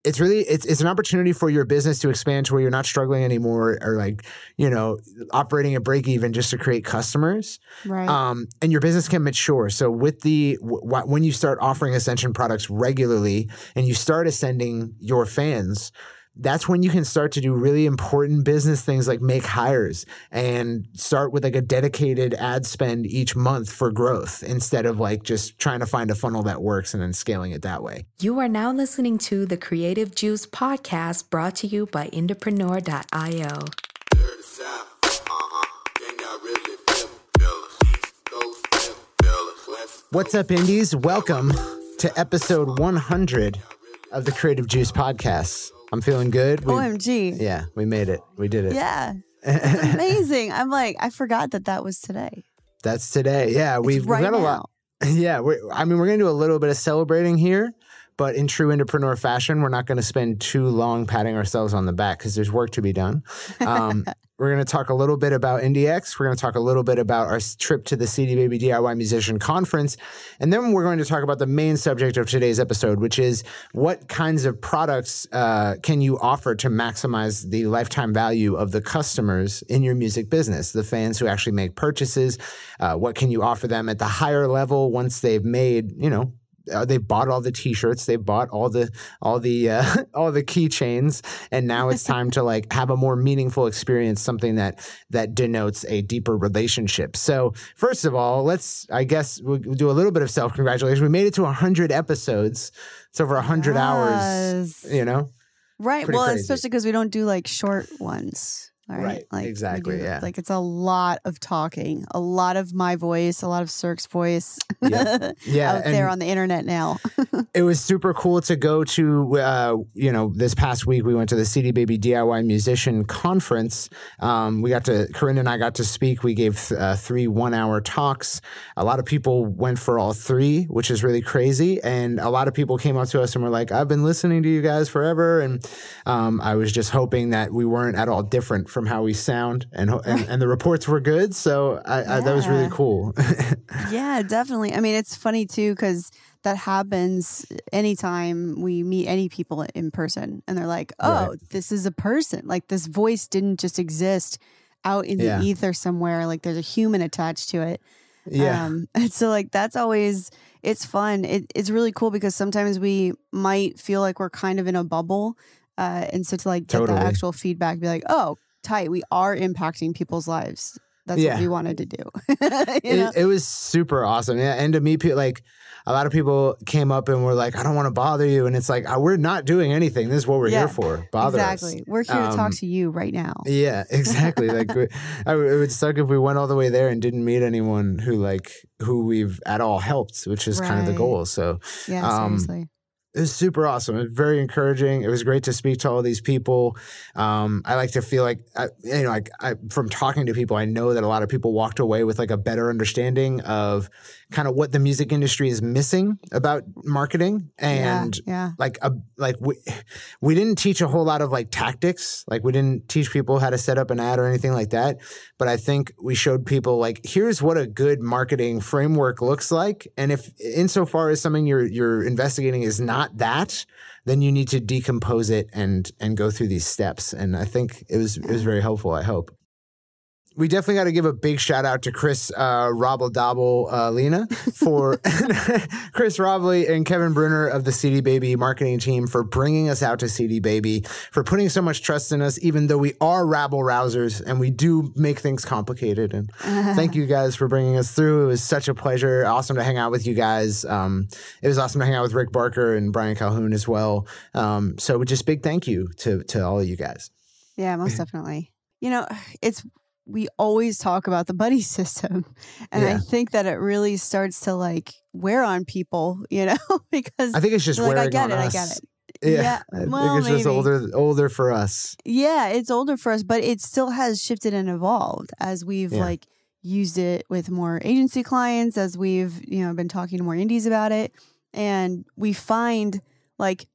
it's an opportunity for your business to expand to where you're not struggling anymore or like, operating at break even just to create customers. Right. And your business can mature. So with when you start offering Ascension products regularly and you start ascending your fans, that's when you can start to do really important business things like make hires and start with like a dedicated ad spend each month for growth instead of like just trying to find a funnel that works and then scaling it that way. You are now listening to the Creative Juice podcast brought to you by Entrepreneur.io. What's up, Indies? Welcome to episode 100 of the Creative Juice podcast. I'm feeling good. OMG. Yeah, we made it. We did it. Yeah. It's amazing. I'm like, I forgot that was today. That's today. Yeah, we've right got a now. lot. Yeah, we're going to do a little bit of celebrating here, but in true entrepreneur fashion, we're not going to spend too long patting ourselves on the back because there's work to be done. We're going to talk a little bit about IndieX. We're going to talk a little bit about our trip to the CD Baby DIY Musician Conference. And then we're going to talk about the main subject of today's episode, which is what kinds of products can you offer to maximize the lifetime value of the customers in your music business, the fans who actually make purchases. What can you offer them at the higher level once they've made, they bought all the T-shirts, they bought all the keychains, and now it's time to like have a more meaningful experience, something that denotes a deeper relationship. So first of all, we'll do a little bit of self-congratulation. We made it to 100 episodes. It's over 100 hours. Right. Pretty Well, crazy. especially because we don't do like short ones. All right. Like, exactly. Yeah. Like it's a lot of talking, a lot of my voice, a lot of Cirque's voice Yep. Yeah, out there on the internet now. It was super cool to go to, this past week we went to the CD Baby DIY Musician Conference. Corrin and I got to speak. We gave 3 1-hour talks. A lot of people went for all 3, which is really crazy. And a lot of people came up to us and were like, I've been listening to you guys forever. And I was just hoping that we weren't at all different from how we sound, and the reports were good. So that was really cool. Yeah, definitely. I mean, it's funny too, because that happens anytime we meet any people in person and they're like, oh, right. This is a person. Like this voice didn't just exist out in the ether somewhere. Like there's a human attached to it. Yeah. And so like, that's always, it's fun. It's really cool because sometimes we might feel like we're kind of in a bubble. And so to like get that actual feedback, be like, oh, tight. We are impacting people's lives. That's what we wanted to do. It was super awesome. Yeah. And to meet people, like a lot of people came up and were like, I don't want to bother you. And it's like, we're not doing anything. This is what we're here for. Bother us. Exactly. We're here to talk to you right now. Yeah, exactly. Like it would suck if we went all the way there and didn't meet anyone who we've at all helped, which is kind of the goal. So yeah, seriously. It was super awesome. It was very encouraging. It was great to speak to all these people. I like to feel like, from talking to people, I know that a lot of people walked away with like a better understanding of kind of what the music industry is missing about marketing. And we didn't teach a whole lot of like tactics. Like we didn't teach people how to set up an ad or anything like that. But I think we showed people like, here's what a good marketing framework looks like. And if insofar as something you're investigating is not that, then you need to decompose it and go through these steps. And I think it was very helpful, I hope. We definitely got to give a big shout out to Chris Lena for Chris Robley and Kevin Brunner of the CD Baby marketing team for bringing us out to CD Baby, for putting so much trust in us, even though we are rabble rousers and we do make things complicated. And thank you guys for bringing us through. It was such a pleasure. Awesome to hang out with you guys. It was awesome to hang out with Rick Barker and Brian Calhoun as well. So just big thank you to all of you guys. Yeah, most definitely. We always talk about the buddy system. And I think that it really starts to like wear on people, because I think it's just wearing on us. I get it. Yeah. I think it's just older for us. Yeah, it's older for us, but it still has shifted and evolved as we've like used it with more agency clients, as we've, been talking to more indies about it. And we find like,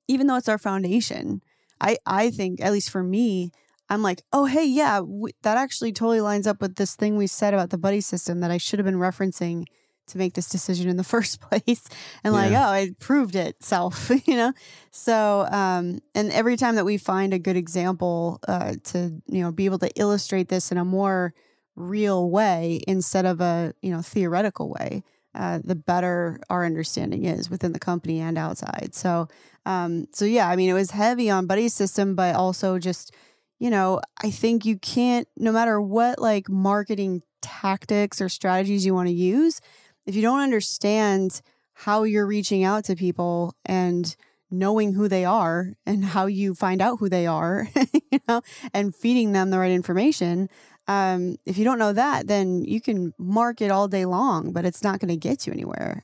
even though it's our foundation, I think, at least for me, I'm like, oh, hey, yeah, that actually totally lines up with this thing we said about the buddy system that I should have been referencing to make this decision in the first place, and like, oh, it proved itself, you know? So, and every time that we find a good example to, you know, be able to illustrate this in a more real way instead of a, you know, theoretical way, the better our understanding is within the company and outside. So, yeah, I mean, it was heavy on buddy system, but also just, you know, I think you can't, no matter what like marketing tactics or strategies you want to use, if you don't understand how you're reaching out to people and knowing who they are and how you find out who they are, you know, and feeding them the right information. If you don't know that, then you can market all day long, but it's not going to get you anywhere.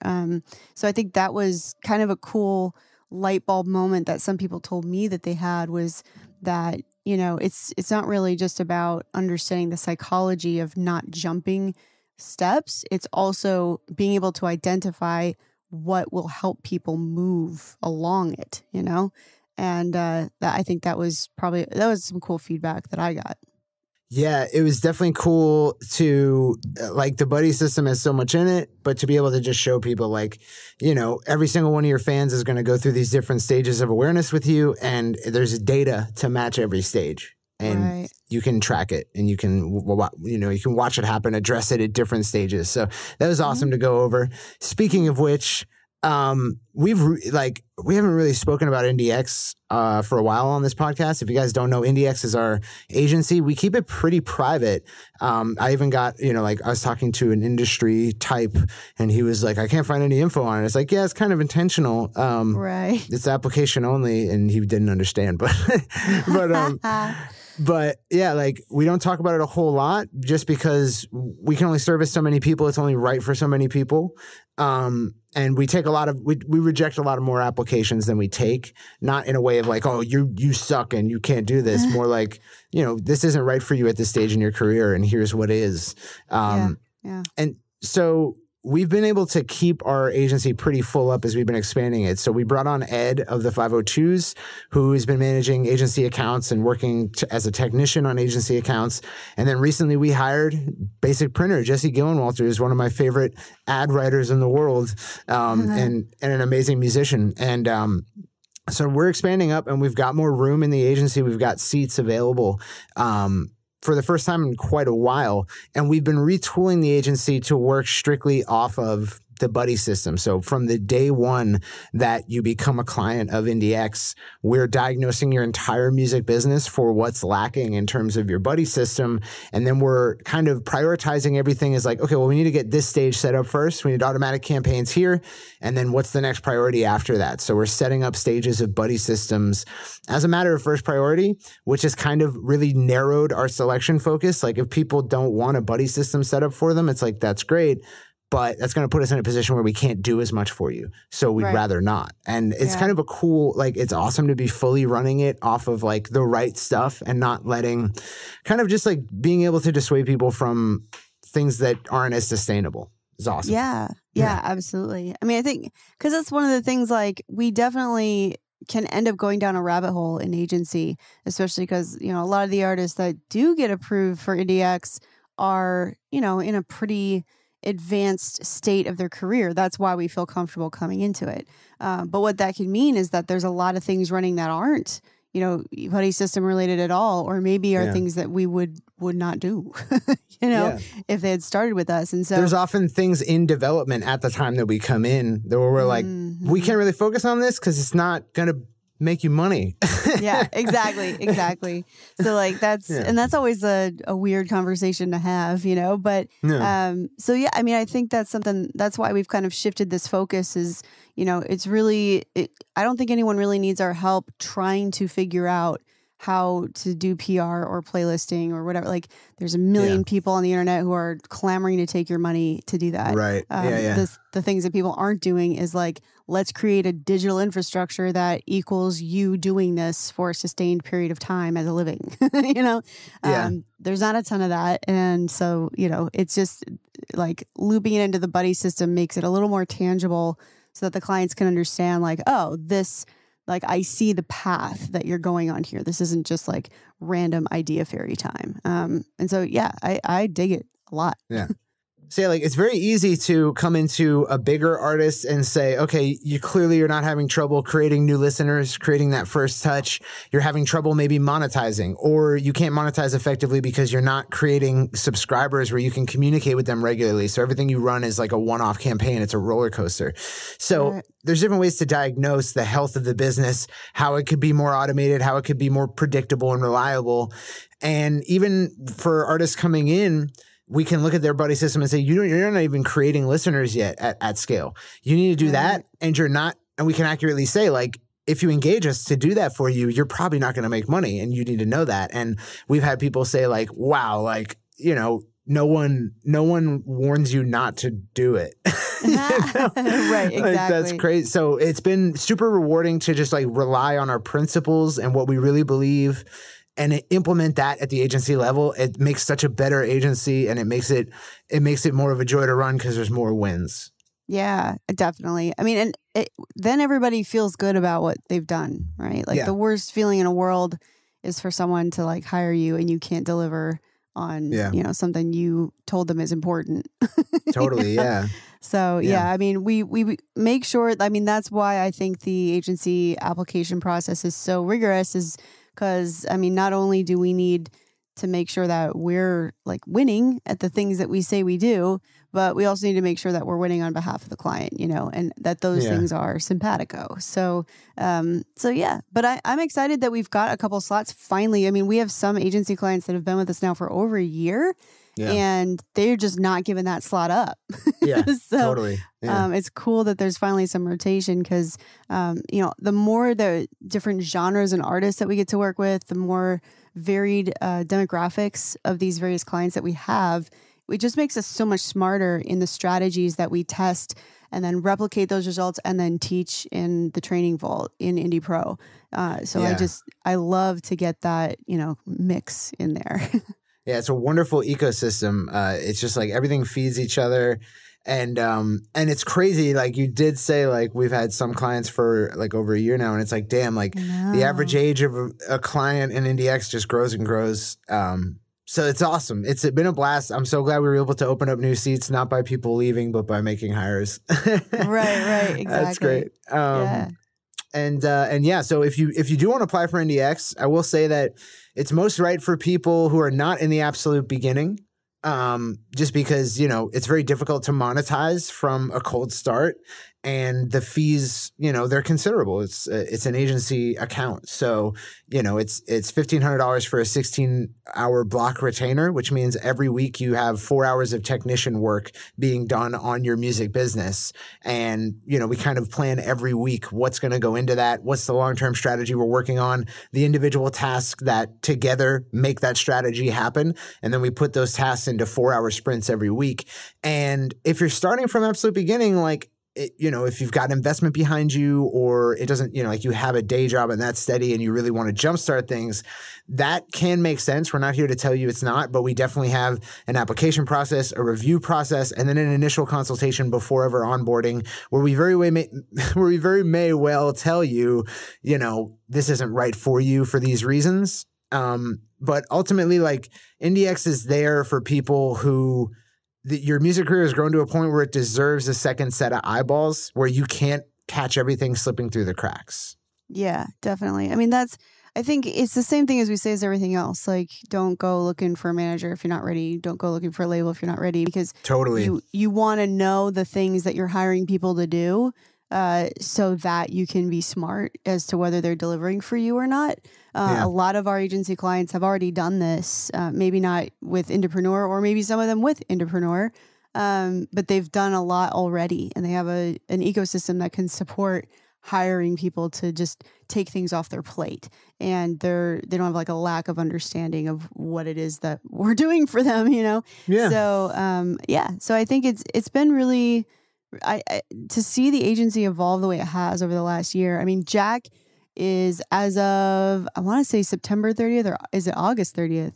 So I think that was kind of a cool light bulb moment that some people told me that they had, was that, you know, it's not really just about understanding the psychology of not jumping steps. It's also being able to identify what will help people move along it, you know? And I think that was some cool feedback that I got. Yeah, it was definitely cool to, like, the buddy system has so much in it, but to be able to just show people, like, you know, every single one of your fans is going to go through these different stages of awareness with you, and there's data to match every stage. And you can track it, and you can, you know, you can watch it happen, address it at different stages. So that was awesome to go over. Speaking of which, we haven't really spoken about IndieX for a while on this podcast. If you guys don't know, IndieX is our agency. We keep it pretty private. I even got, you know, like, I was talking to an industry type, and he was like, I can't find any info on it. It's like, yeah, it's kind of intentional. It's application only, and he didn't understand, but yeah, like, we don't talk about it a whole lot just because we can only service so many people. It's only right for so many people. And we take we reject a lot of more applications than we take, not in a way of like, oh, you suck and you can't do this. More like, you know, this isn't right for you at this stage in your career, and here's what is. And so we've been able to keep our agency pretty full up as we've been expanding it. So we brought on Ed of the 502s, who has been managing agency accounts and working as a technician on agency accounts. And then recently we hired basic printer Jesse Gillenwalter, who's one of my favorite ad writers in the world, and an amazing musician. And so we're expanding up, and we've got more room in the agency. We've got seats available for the first time in quite a while. And we've been retooling the agency to work strictly off of the buddy system. So from the day one that you become a client of IndieX, we're diagnosing your entire music business for what's lacking in terms of your buddy system. And then we're kind of prioritizing everything as like, okay, well, we need to get this stage set up first. We need automatic campaigns here. And then what's the next priority after that? So we're setting up stages of buddy systems as a matter of first priority, which has kind of really narrowed our selection focus. Like, if people don't want a buddy system set up for them, it's like, that's great, but that's going to put us in a position where we can't do as much for you. So we'd rather not. And it's kind of a cool, like, it's awesome to be fully running it off of like the right stuff and not letting, kind of just like being able to dissuade people from things that aren't as sustainable. It's awesome. Yeah, absolutely. I mean, I think because that's one of the things, like, we definitely can end up going down a rabbit hole in agency, especially because, you know, a lot of the artists that do get approved for IndieX are, you know, in a pretty advanced state of their career. That's why we feel comfortable coming into it. But what that can mean is that there's a lot of things running that aren't, you know, buddy system related at all, or maybe are things that we would not do, you know, if they had started with us. And so there's often things in development at the time that we come in that we're like, we can't really focus on this because it's not going to make you money. Yeah, exactly. So like and that's always a weird conversation to have, you know, but so yeah, I mean, I think that's something, that's why we've kind of shifted this focus is, you know, it's really, I don't think anyone really needs our help trying to figure out how to do PR or playlisting or whatever. Like, there's a million people on the internet who are clamoring to take your money to do that. Right. The things that people aren't doing is like, let's create a digital infrastructure that equals you doing this for a sustained period of time as a living, you know? There's not a ton of that. And so, you know, it's just like looping it into the buddy system makes it a little more tangible so that the clients can understand, like, oh, this, like, I see the path that you're going on here. This isn't just like random idea fairy time. And so, yeah, I dig it a lot. Yeah. say, like, it's very easy to come into a bigger artist and say, okay, you're not having trouble creating new listeners, creating that first touch. You're having trouble maybe monetizing, or you can't monetize effectively because you're not creating subscribers where you can communicate with them regularly. So everything you run is like a one-off campaign. It's a roller coaster. So there's different ways to diagnose the health of the business, how it could be more automated, how it could be more predictable and reliable. And even for artists coming in, we can look at their buddy system and say, you're not even creating listeners yet at scale. You need to do that, and you're not. And we can accurately say, like, if you engage us to do that for you, you're probably not going to make money, and you need to know that. And we've had people say, like, wow, like, no one warns you not to do it. Right, exactly. Like, that's crazy. So it's been super rewarding to just like rely on our principles and what we really believe, and implement that at the agency level. It makes such a better agency, and it makes it more of a joy to run because there's more wins. Yeah, definitely. I mean, and then everybody feels good about what they've done, right? Like the worst feeling in a world is for someone to like hire you and you can't deliver on, something you told them is important. Totally. Yeah. So, I mean, we make sure, I mean, that's why I think the agency application process is so rigorous, is because, I mean, not only do we need to make sure that we're like winning at the things that we say we do, but we also need to make sure that we're winning on behalf of the client, and that those things are simpatico. So, but I'm excited that we've got a couple slots finally. I mean, we have some agency clients that have been with us now for over a year. Yeah. And they're just not giving that slot up. Yeah, so, totally. Yeah. It's cool that there's finally some rotation because, the more the different genres and artists that we get to work with, the more varied demographics of these various clients that we have, it just makes us so much smarter in the strategies that we test and then replicate those results and then teach in the training vault in Indie Pro. I love to get that, mix in there. Yeah, it's a wonderful ecosystem. It's just like everything feeds each other. And it's crazy. Like you did say, like we've had some clients for like over a year now, and it's like, damn, like the average age of a client in IndieX just grows and grows. So it's awesome. It's been a blast. I'm so glad we were able to open up new seats, not by people leaving, but by making hires. Right, exactly. That's great. So if you do want to apply for IndieX, I will say that it's most right for people who are not in the absolute beginning. Just because, it's very difficult to monetize from a cold start, and the fees, they're considerable. It's an agency account. So, it's $1,500 for a 16-hour block retainer, which means every week you have 4 hours of technician work being done on your music business. And, we kind of plan every week what's going to go into that. What's the long-term strategy we're working on, the individual tasks that together make that strategy happen. And then we put those tasks into 4-hour sprints every week. And if you're starting from absolute beginning, like, if you've got investment behind you, or it doesn't, like you have a day job and that's steady and you really want to jumpstart things, that can make sense. We're not here to tell you it's not, but we definitely have an application process, a review process, and then an initial consultation before ever onboarding, where we very may well tell you, this isn't right for you for these reasons. But ultimately, like IndieX is there for people who your music career has grown to a point where it deserves a second set of eyeballs, where you can't catch everything slipping through the cracks. Yeah, definitely. I mean, I think it's the same thing as we say as everything else. Like, don't go looking for a manager if you're not ready. Don't go looking for a label if you're not ready, because totally you want to know the things that you're hiring people to do, so that you can be smart as to whether they're delivering for you or not. A lot of our agency clients have already done this, maybe not with Indepreneur, or maybe some of them with Indepreneur, but they've done a lot already, and they have an ecosystem that can support hiring people to just take things off their plate, and they don't have like a lack of understanding of what it is that we're doing for them, Yeah. So I think it's been really to see the agency evolve the way it has over the last year. I mean, Jack is, as of, I want to say September 30th, or is it August 30th?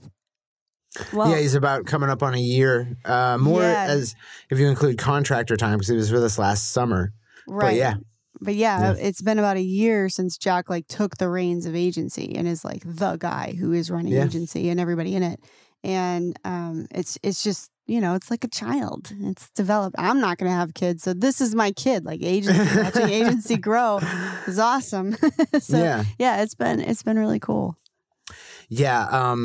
Well, yeah, he's about coming up on a year, as if you include contractor time, because he was with us last summer. Right. But it's been about a year since Jack like took the reins of agency and is like the guy who is running agency and everybody in it. And it's just it's like a child. It's developed. I'm not going to have kids. So this is my kid, like agency, watching agency grow is awesome. So yeah, it's been really cool. Yeah.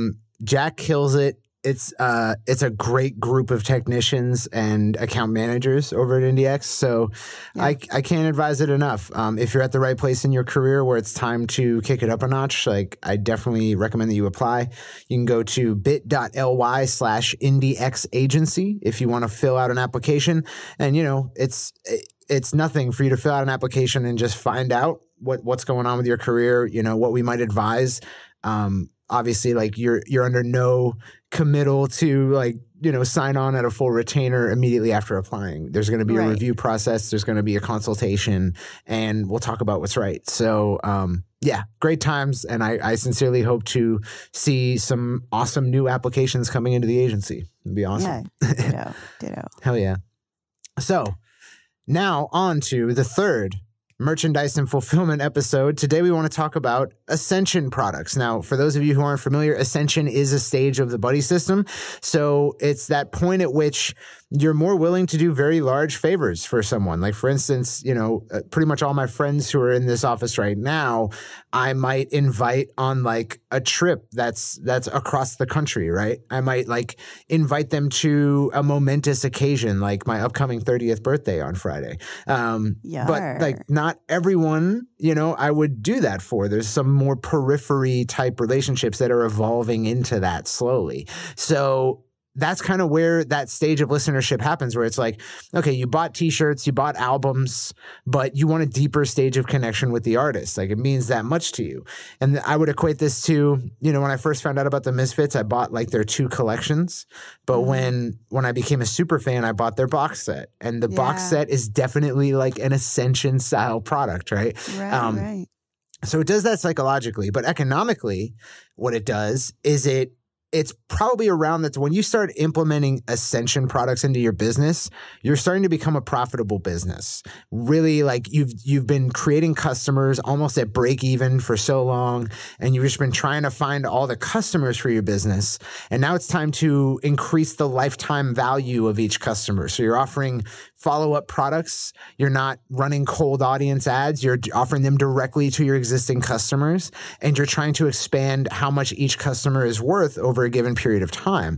Jack kills it. It's a great group of technicians and account managers over at IndieX. So I can't advise it enough. If you're at the right place in your career where it's time to kick it up a notch, like I definitely recommend that you apply. You can go to bit.ly/IndieX agency if you want to fill out an application. And it's nothing for you to fill out an application and just find out what's going on with your career, what we might advise. Obviously, like you're under no committal to sign on at a full retainer immediately after applying. There's going to be a review process. There's going to be a consultation, and we'll talk about what's right. So, great times. And I sincerely hope to see some awesome new applications coming into the agency. It'd be awesome. Yeah, ditto. Hell yeah. So now on to the third merchandise and fulfillment episode. Today we want to talk about Ascension products. Now, for those of you who aren't familiar, Ascension is a stage of the buddy system. So it's that point at which you're more willing to do very large favors for someone. Like, for instance, pretty much all my friends who are in this office right now, I might invite on like a trip that's across the country, right? I might like invite them to a momentous occasion, like my upcoming 30th birthday on Friday. But like not everyone, I would do that for. There's some more periphery type relationships that are evolving into that slowly. So that's kind of where that stage of listenership happens, where it's like, okay, you bought t-shirts, you bought albums, but you want a deeper stage of connection with the artist. Like it means that much to you. And I would equate this to, when I first found out about the Misfits, I bought like their 2 collections. But when I became a super fan, I bought their box set. And the box set is definitely like an Ascension style product, right? Right. So it does that psychologically, but economically, what it does is it's probably around that when you start implementing Ascension products into your business, you're starting to become a profitable business. Really, like you've been creating customers almost at break even for so long, and you've just been trying to find all the customers for your business. And now it's time to increase the lifetime value of each customer. So you're offering follow-up products. You're not running cold audience ads. You're offering them directly to your existing customers, and you're trying to expand how much each customer is worth over a given period of time.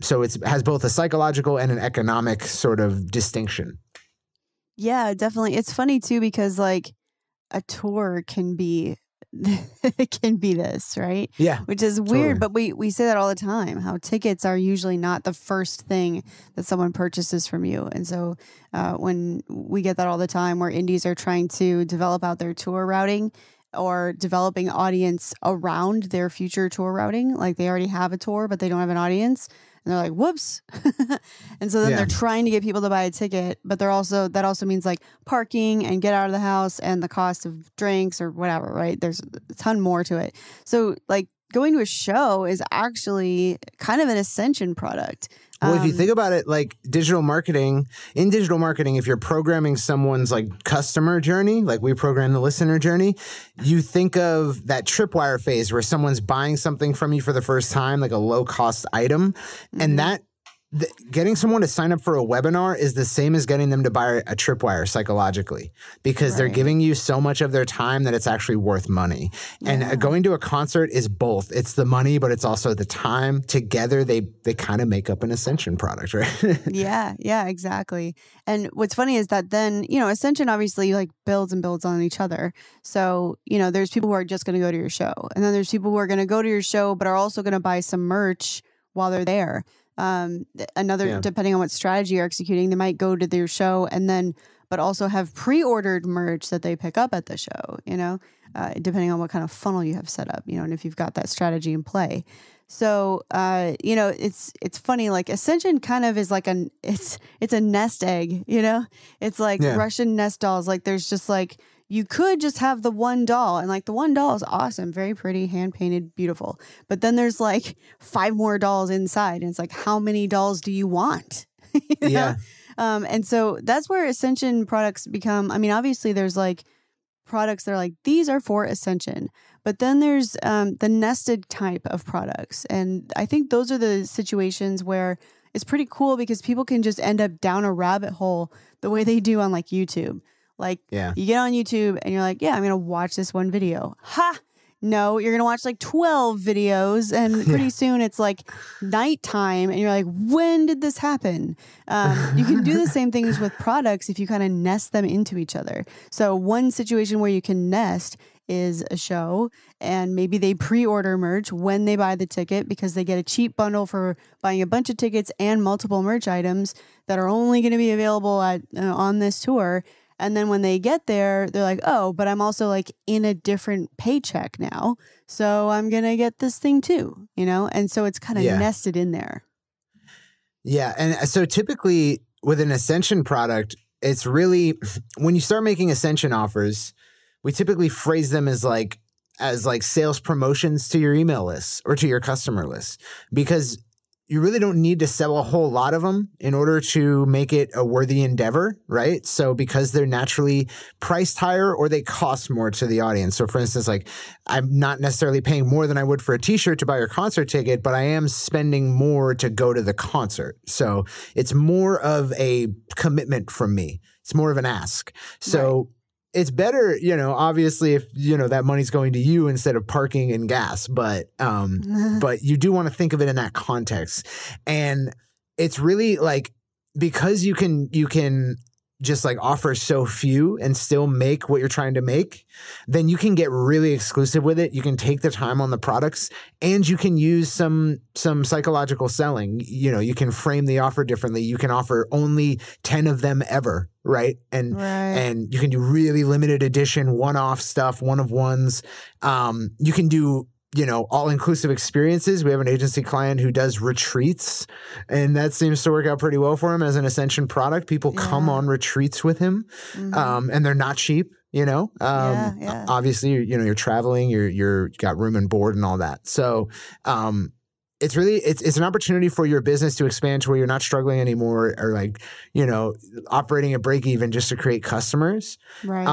So it has both a psychological and an economic sort of distinction. Yeah, definitely. It's funny too, because like a tour can be this, right? Yeah. Which is weird, but we say that all the time, how tickets are usually not the first thing that someone purchases from you. And so when we get that all the time where indies are trying to develop out their tour routing or developing audience around their future tour routing, like they already have a tour, but they don't have an audience. And they're like, whoops. And so then they're trying to get people to buy a ticket, but that also means like parking and get out of the house and the cost of drinks or whatever, right? There's a ton more to it. So like going to a show is actually kind of an Ascension product. Well, if you think about it, like in digital marketing, if you're programming someone's like customer journey, like we program the listener journey, you think of that tripwire phase where someone's buying something from you for the first time, like a low cost item. And that getting someone to sign up for a webinar is the same as getting them to buy a tripwire psychologically, because they're giving you so much of their time that it's actually worth money. And going to a concert is both. It's the money, but it's also the time. Together, they kind of make up an Ascension product, right? Yeah, exactly. And what's funny is that then, Ascension obviously like builds and builds on each other. So, there's people who are just going to go to your show. And then there's people who are going to go to your show, but are also going to buy some merch while they're there. Depending on what strategy you're executing, they might go to their show but also have pre-ordered merch that they pick up at the show, depending on what kind of funnel you have set up, and if you've got that strategy in play. So, it's funny, like Ascension kind of is like it's a nest egg, it's like Russian nest dolls. Like there's just like, you could just have the one doll, and like the one doll is awesome, very pretty, hand painted, beautiful. But then there's like 5 more dolls inside, and it's like, how many dolls do you want? you know? And so that's where Ascension products become. I mean, obviously there's like products that are like, these are for Ascension, but then there's the nested type of products, and I think those are the situations where it's pretty cool because people can just end up down a rabbit hole the way they do on like YouTube. Like you get on YouTube and you're like, yeah, I'm going to watch this one video. Ha! No, you're going to watch like 12 videos and pretty soon it's like nighttime and you're like, when did this happen? You can do the same things with products if you kind of nest them into each other. So one situation where you can nest is a show and maybe they pre-order merch when they buy the ticket because they get a cheap bundle for buying a bunch of tickets and multiple merch items that are only going to be available at on this tour. And then when they get there, they're like, oh, but I'm also like in a different paycheck now. So I'm going to get this thing too, you know? And so it's kind of nested in there. Yeah. And so typically with an Ascension product, it's really, when you start making Ascension offers, we typically phrase them as like sales promotions to your email list or to your customer list, because you really don't need to sell a whole lot of them in order to make it a worthy endeavor, right? So because they're naturally priced higher or they cost more to the audience. So for instance, like I'm not necessarily paying more than I would for a t-shirt to buy your concert ticket, but I am spending more to go to the concert. So it's more of a commitment from me. It's more of an ask. So it's better, you know, obviously if, you know, that money's going to you instead of parking and gas, but you do want to think of it in that context. And it's really like, because you can just like offer so few and still make what you're trying to make, then you can get really exclusive with it. You can take the time on the products and you can use some psychological selling. You know, you can frame the offer differently. You can offer only 10 of them ever. Right. And you can do really limited edition, one-off stuff, one of ones. You can do, you know, all-inclusive experiences. We have an agency client who does retreats, and that seems to work out pretty well for him as an Ascension product. People come on retreats with him, and they're not cheap, you know. Obviously, you know, you're traveling, you got room and board and all that. So it's really, it's an opportunity for your business to expand to where you're not struggling anymore or like, you know, operating at break even just to create customers. Right.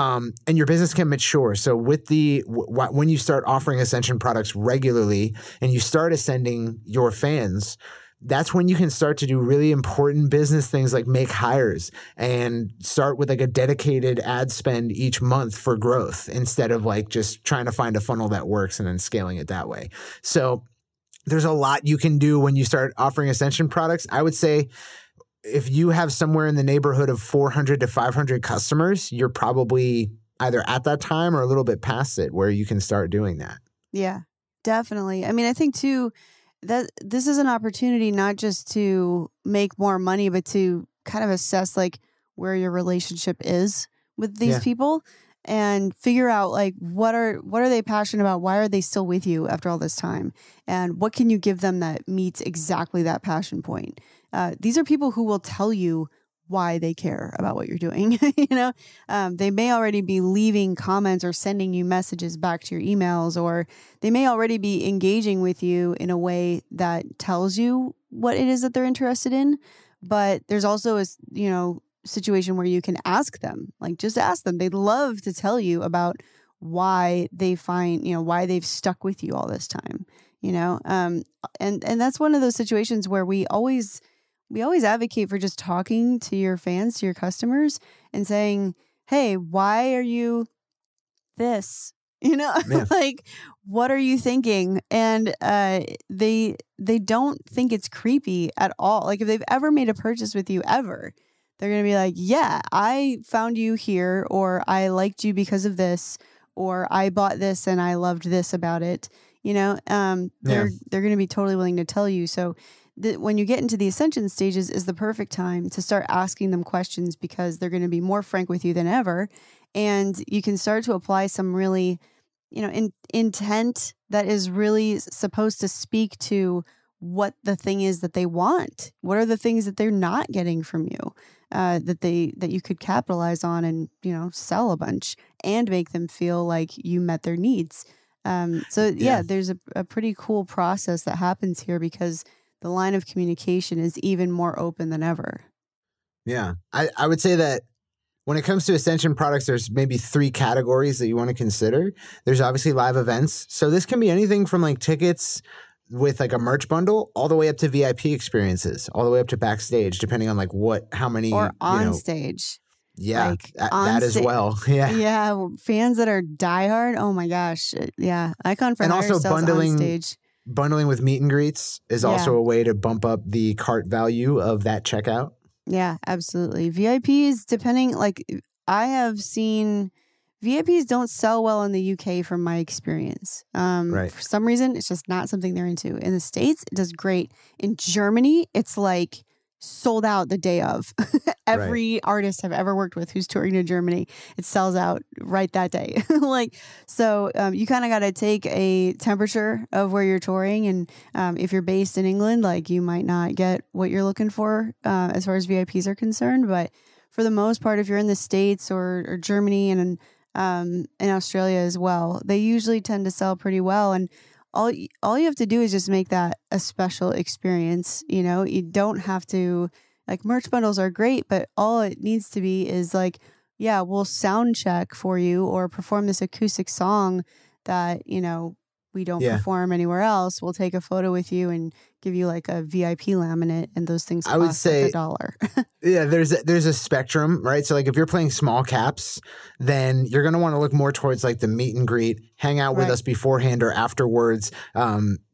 And your business can mature. So with when you start offering Ascension products regularly and you start ascending your fans, that's when you can start to do really important business things like make hires and start with like a dedicated ad spend each month for growth instead of like just trying to find a funnel that works and then scaling it that way. So there's a lot you can do when you start offering Ascension products. I would say if you have somewhere in the neighborhood of 400 to 500 customers, you're probably either at that time or a little bit past it where you can start doing that. Yeah, definitely. I mean, I think too that this is an opportunity not just to make more money, but to kind of assess like where your relationship is with these people. And figure out like what are they passionate about? Why are they still with you after all this time? And what can you give them that meets exactly that passion point? These are people who will tell you why they care about what you're doing. You know, they may already be leaving comments or sending you messages back to your emails, or they may already be engaging with you in a way that tells you what it is that they're interested in. But there's also a, you know, situation where you can ask them, like just ask them. They'd love to tell you about why they find, you know, why they've stuck with you all this time, you know? And that's one of those situations where we always advocate for just talking to your fans, to your customers and saying, hey, why are you this? You know, like, what are you thinking? And they don't think it's creepy at all. Like if they've ever made a purchase with you ever, they're going to be like, yeah, I found you here, or I liked you because of this, or I bought this and I loved this about it. You know, they're going to be totally willing to tell you. So when you get into the Ascension stages is the perfect time to start asking them questions, because they're going to be more frank with you than ever. And you can start to apply some really, you know, intent that is really supposed to speak to what the thing is that they want. What are the things that they're not getting from you? That you could capitalize on and, you know, sell a bunch and make them feel like you met their needs. There's a pretty cool process that happens here because the line of communication is even more open than ever. Yeah. I would say that when it comes to Ascension products, there's maybe 3 categories that you want to consider. There's obviously live events. So this can be anything from like tickets with like a merch bundle all the way up to VIP experiences, all the way up to backstage, depending on like how many or on you know, stage. yeah, Like that as well. Yeah. Yeah. Fans that are diehard. Oh my gosh. Yeah. Icon for And Hire also sells on stage. bundling with meet and greets is also a way to bump up the cart value of that checkout. Yeah, absolutely. VIPs, depending, like I have seen VIPs don't sell well in the UK from my experience. Right. For some reason, it's just not something they're into. In the States, it does great. In Germany, it's like sold out the day of. Every artist I've ever worked with who's touring to Germany, it sells out right that day. So you kind of got to take a temperature of where you're touring. And if you're based in England, like you might not get what you're looking for as far as VIPs are concerned. But for the most part, if you're in the States or Germany and in Australia as well, they usually tend to sell pretty well. And all you have to do is just make that a special experience. You know, you don't have to, like, merch bundles are great, but all it needs to be is like, yeah, we'll sound check for you or perform this acoustic song that, you know, we don't perform anywhere else. We'll take a photo with you and give you like a VIP laminate, and those things cost I would say, like $1. Yeah, there's a spectrum, right? So like if you're playing small caps, then you're going to want to look more towards like the meet and greet, hang out with us beforehand or afterwards.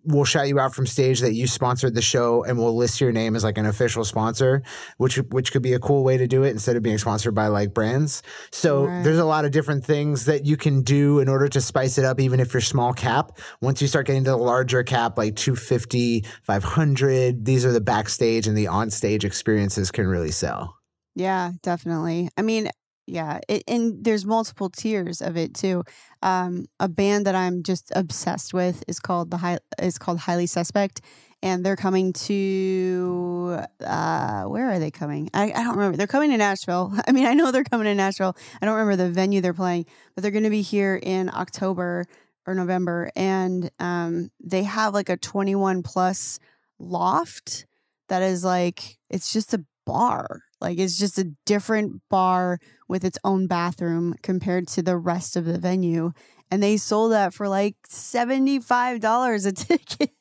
We'll shout you out from stage that you sponsored the show, and we'll list your name as like an official sponsor, which could be a cool way to do it instead of being sponsored by like brands. So there's a lot of different things that you can do in order to spice it up, even if you're small cap. Once you start getting to the larger cap, like 250, 500, these are the backstage and the on-stage experiences can really sell. Yeah, definitely. I mean, yeah, and there's multiple tiers of it too. A band that I'm just obsessed with is called Highly Suspect, and they're coming to where are they coming? I don't remember. They're coming to Nashville. I mean, I know they're coming to Nashville. I don't remember the venue they're playing, but they're going to be here in October or November, and they have like a 21 plus loft that is like, it's just a bar. Like, it's just a different bar with its own bathroom compared to the rest of the venue. And they sold that for like $75 a ticket.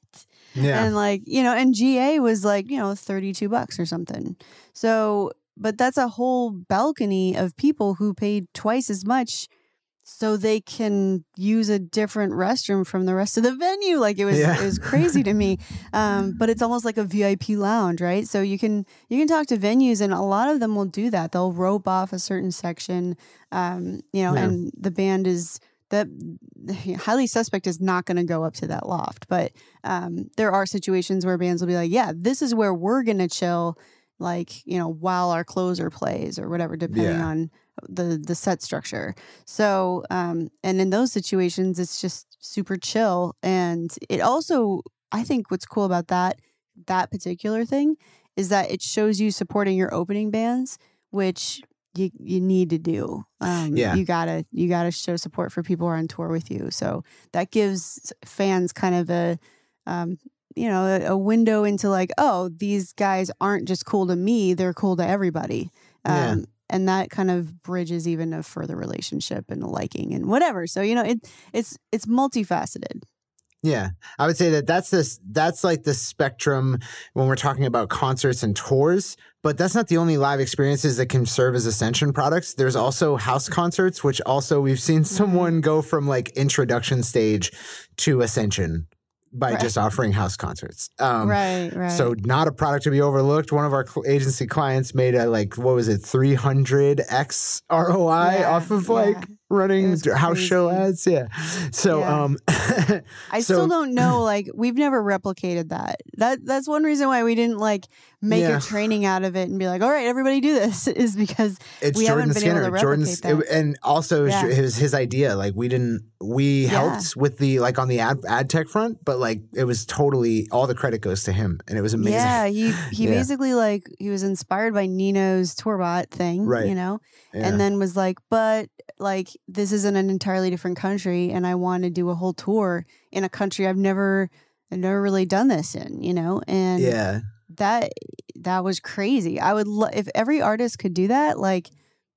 Yeah. And like, you know, and GA was like, you know, $32 or something. So, but that's a whole balcony of people who paid twice as much so they can use a different restroom from the rest of the venue. Like it was crazy to me. But it's almost like a VIP lounge, right? So you can talk to venues, and a lot of them will do that. They'll rope off a certain section, and the band is that Highly Suspect is not going to go up to that loft. But there are situations where bands will be like, yeah, this is where we're going to chill, like, you know, while our closer plays or whatever, depending on the set structure. So and in those situations it's just super chill. And it also, I think what's cool about that particular thing is that it shows you supporting your opening bands, which you need to do. You gotta show support for people who are on tour with you. So that gives fans kind of a window into like, oh, these guys aren't just cool to me, they're cool to everybody. And that kind of bridges even a further relationship and a liking and whatever. So, you know, it's multifaceted. Yeah, I would say that's like the spectrum when we're talking about concerts and tours. But that's not the only live experiences that can serve as Ascension products. There's also house concerts, which also we've seen someone go from like introduction stage to Ascension by just offering house concerts. Right. So not a product to be overlooked. One of our agency clients made a 300x ROI off of running house show ads. Yeah. So I still don't know, like, we've never replicated that. That's one reason why we didn't make a training out of it and be like, all right, everybody do this, is because we haven't been able to replicate that. And also it was his idea. Like we helped with the on the ad tech front, but it was totally, all the credit goes to him, and it was amazing. Yeah, he basically he was inspired by Nino's Tourbot thing, you know, and then was like, but this is in an entirely different country, and I want to do a whole tour in a country I've never really done this in, you know, and that was crazy. I would if every artist could do that,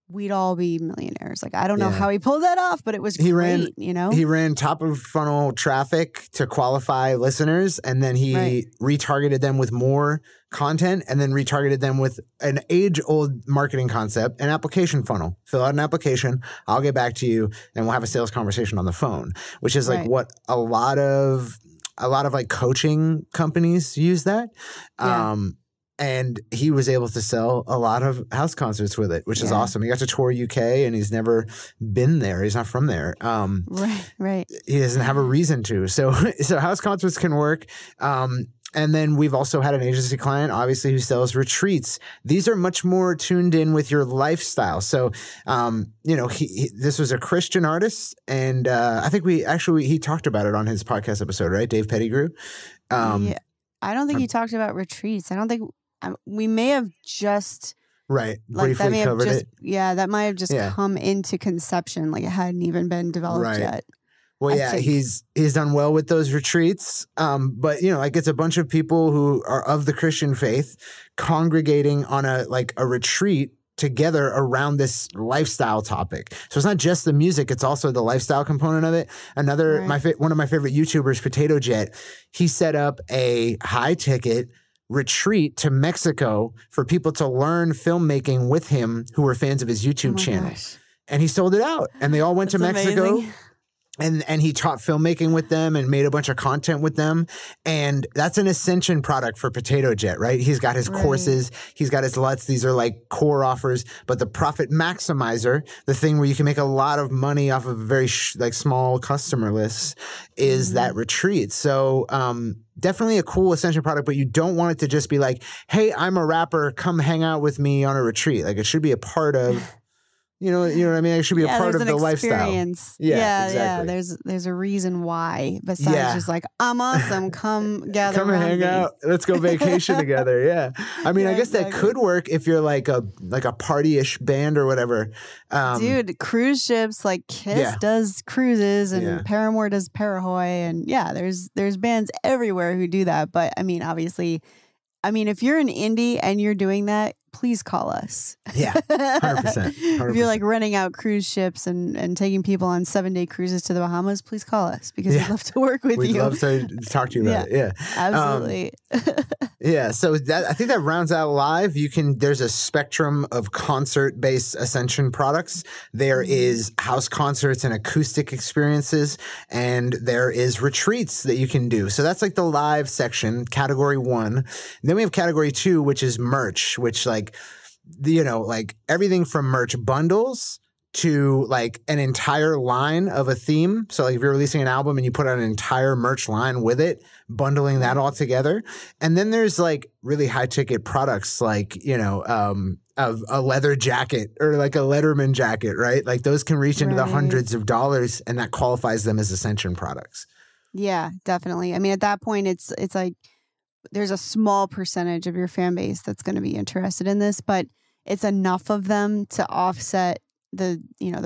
we'd all be millionaires. Like, I don't know how he pulled that off, but it was great, you know? He ran top of funnel traffic to qualify listeners, and then he retargeted them with more content, and then retargeted them with an age-old marketing concept, an application funnel. Fill out an application, I'll get back to you, and we'll have a sales conversation on the phone, which is like what a lot of like coaching companies use that. And he was able to sell a lot of house concerts with it, which is awesome. He got to tour UK, and he's never been there. He's not from there. Right. He doesn't have a reason to. So house concerts can work. And then we've also had an agency client, obviously, who sells retreats. These are much more tuned in with your lifestyle. So, you know, this was a Christian artist, and I think he talked about it on his podcast episode, right? Dave Pettigrew. I don't think he talked about retreats. I don't think we may have just briefly covered it. Yeah, that might have just come into conception, like it hadn't even been developed yet. Well, he's done well with those retreats. But you know, like it's a bunch of people who are of the Christian faith congregating on a retreat together around this lifestyle topic. So it's not just the music, it's also the lifestyle component of it. One of my favorite YouTubers, Potato Jet, he set up a high ticket retreat to Mexico for people to learn filmmaking with him who were fans of his YouTube channel. Gosh. And he sold it out, and they all went to Mexico. Amazing. And he taught filmmaking with them and made a bunch of content with them. And that's an Ascension product for Potato Jet, right? He's got his courses. He's got his LUTs. These are like core offers. But the Profit Maximizer, the thing where you can make a lot of money off of a very small customer list, is that retreat. So definitely a cool Ascension product, but you don't want it to just be like, hey, I'm a rapper, come hang out with me on a retreat. Like it should be a part of... You know what I mean? It should be a part of the lifestyle. Yeah, exactly. There's a reason why. Besides just like, I'm awesome. Come gather come and hang out. Let's go vacation together. Yeah. I mean, I guess that could work if you're like a party-ish band or whatever. Dude, cruise ships, like Kiss does cruises, and Paramore does Parahoy, and there's bands everywhere who do that. But I mean, obviously, if you're an indie and you're doing that, please call us. Yeah, 100%. If you're like renting out cruise ships and taking people on 7-day cruises to the Bahamas, please call us because we'd love to work with you. We'd love to talk to you about it. Yeah, absolutely. So I think that rounds out live. There's a spectrum of concert-based Ascension products. There is house concerts and acoustic experiences, and there is retreats that you can do. So that's like the live section, category 1. And then we have category 2, which is merch, which like everything from merch bundles to like an entire line of a theme. So like if you're releasing an album and you put out an entire merch line with it, bundling that all together. And then there's like really high ticket products like, a leather jacket or like a Letterman jacket, right? Like those can reach into the hundreds of dollars, and that qualifies them as Ascension products. Yeah, definitely. I mean, at that point, it's like there's a small percentage of your fan base that's going to be interested in this, but it's enough of them to offset the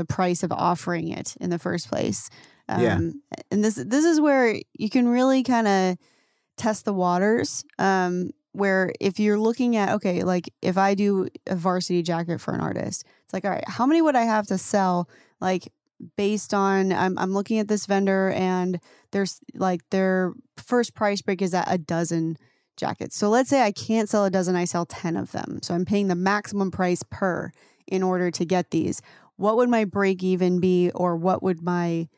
price of offering it in the first place. And this is where you can really kind of test the waters. Where if you're looking at, okay, like if I do a varsity jacket for an artist, it's like, all right, how many would I have to sell? Like based on, I'm looking at this vendor and there's like their first price break is at 12 jackets. So let's say I can't sell 12, I sell 10 of them. So I'm paying the maximum price per in order to get these. What would my break even be, or what would my,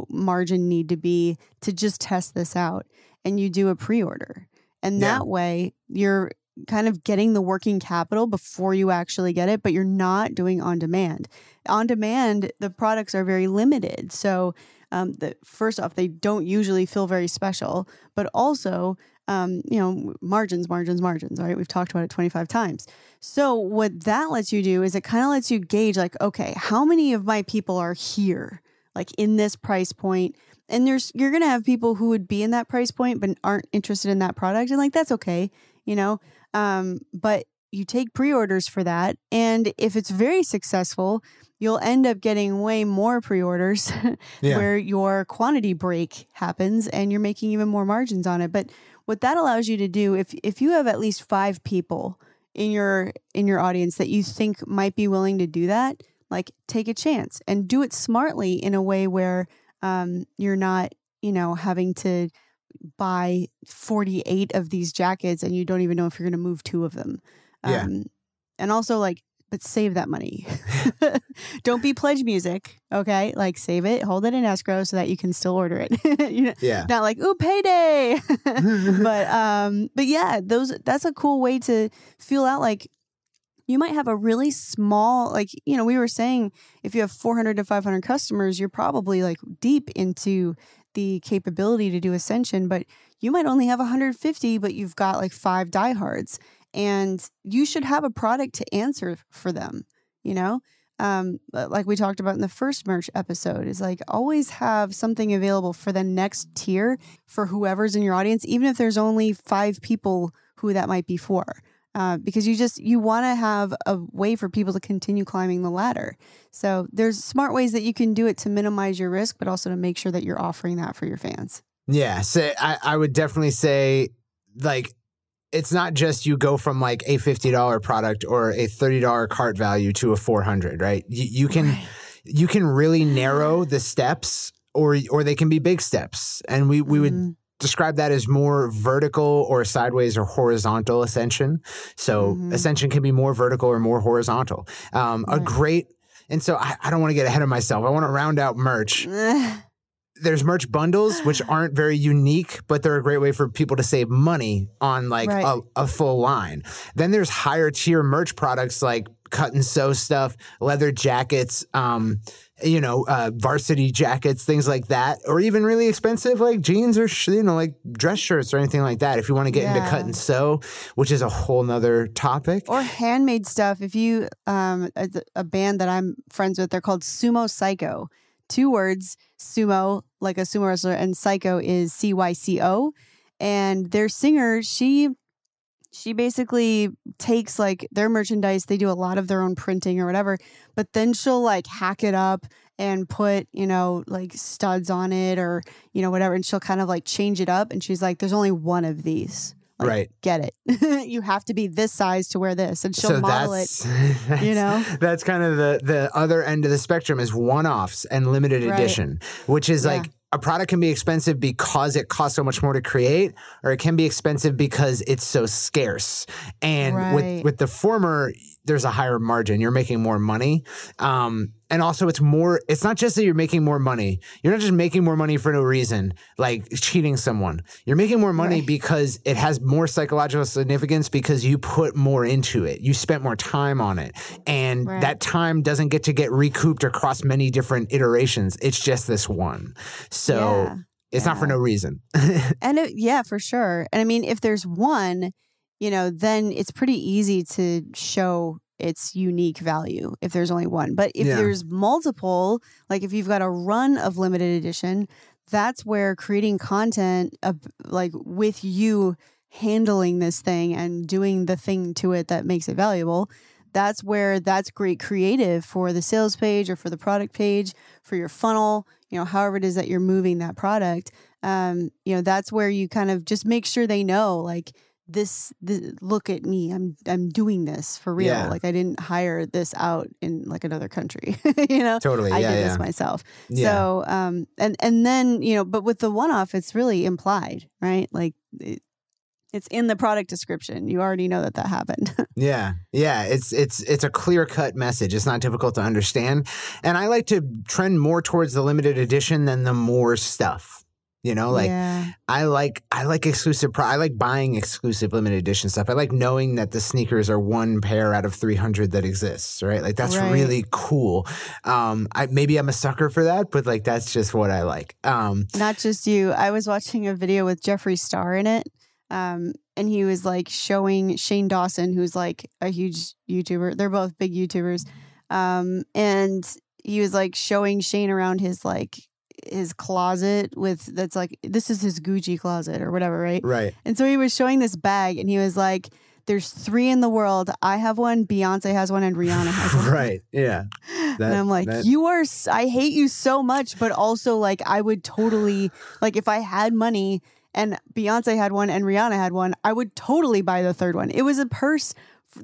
margin need to be to just test this out? And you do a pre-order. And that way you're kind of getting the working capital before you actually get it, but you're not doing on demand. On demand, the products are very limited. So first off, they don't usually feel very special, but also, margins, right? We've talked about it 25 times. So what that lets you do is it kind of lets you gauge like, okay, how many of my people are here, like in this price point? And you're going to have people who would be in that price point, but aren't interested in that product. And like, that's okay, but you take pre-orders for that. And if it's very successful, you'll end up getting way more pre-orders where your quantity break happens and you're making even more margins on it. But what that allows you to do, if you have at least 5 people in your audience that you think might be willing to do that, like take a chance and do it smartly in a way where you're not, having to buy 48 of these jackets and you don't even know if you're going to move 2 of them. And also but save that money. Don't be pledge music. Okay. Like save it, hold it in escrow so that you can still order it. Not like, ooh, payday. But yeah, that's a cool way to feel out. Like you might have a really small, we were saying if you have 400 to 500 customers, you're probably like deep into the capability to do Ascension, but you might only have 150, but you've got like 5 diehards. And you should have a product to answer for them, like we talked about in the first merch episode, is like always have something available for the next tier for whoever's in your audience, even if there's only 5 people who that might be for. Because you want to have a way for people to continue climbing the ladder. So there's smart ways that you can do it to minimize your risk, but also to make sure that you're offering that for your fans. Yeah. So I would definitely say it's not just you go from like a $50 product or a $30 cart value to a 400, right? You can really narrow the steps or they can be big steps. And we would describe that as more vertical or sideways or horizontal ascension. So ascension can be more vertical or more horizontal. And so I don't want to get ahead of myself. I want to round out merch. There's merch bundles, which aren't very unique, but they're a great way for people to save money on a full line. Then there's higher tier merch products like cut and sew stuff, leather jackets, varsity jackets, things like that, or even really expensive like jeans or like dress shirts or anything like that. If you want to get into cut and sew, which is a whole nother topic, or handmade stuff. If you a band that I'm friends with, they're called Sumo Psycho. 2 words, sumo, like a sumo wrestler, and psycho is CYCO. And their singer, she basically takes like their merchandise. They do a lot of their own printing or whatever, but then she'll like hack it up and put, like studs on it or, whatever. And she'll kind of like change it up. And she's like, there's only 1 of these. Like, right. Get it. You have to be this size to wear this. And she'll model it, That's kind of the other end of the spectrum is one-offs and limited edition, which is like a product can be expensive because it costs so much more to create, or it can be expensive because it's so scarce. And with the former, there's a higher margin. You're making more money. And also it's not just that you're making more money. You're not just making more money for no reason, like cheating someone. You're making more money because it has more psychological significance because you put more into it. You spent more time on it. And that time doesn't get recouped across many different iterations. It's just this one. So it's not for no reason. And for sure. And I mean, if there's one, then it's pretty easy to show its unique value if there's only one. But if there's multiple, like if you've got a run of limited edition, that's where creating content like with you handling this thing and doing the thing to it that makes it valuable, that's where that's great creative for the sales page or for the product page, for your funnel, however it is that you're moving that product. That's where you kind of just make sure they know, like, this look at me, I'm doing this for real. Like I didn't hire this out in like another country. Totally. I did this myself. So and then but with the one-off, it's really implied, right? Like it's in the product description. You already know that happened. It's a clear-cut message. It's not difficult to understand. And I like to trend more towards the limited edition than the more stuff. I like exclusive. I like buying exclusive limited edition stuff. I like knowing that the sneakers are 1 pair out of 300 that exists. Right, like that's really cool. Maybe I'm a sucker for that, but like that's just what I like. Not just you. I was watching a video with Jeffree Star in it, and he was like showing Shane Dawson, who's like a huge YouTuber. They're both big YouTubers, and he was like showing Shane around his closet that's like, this is his Gucci closet or whatever, right? And so he was showing this bag and he was like, there's 3 in the world. I have one, Beyonce has one, and Rihanna has one. And I'm like, I hate you so much, but also like I would totally, like if I had money and Beyonce had one and Rihanna had one, I would totally buy the 3rd one. It was a purse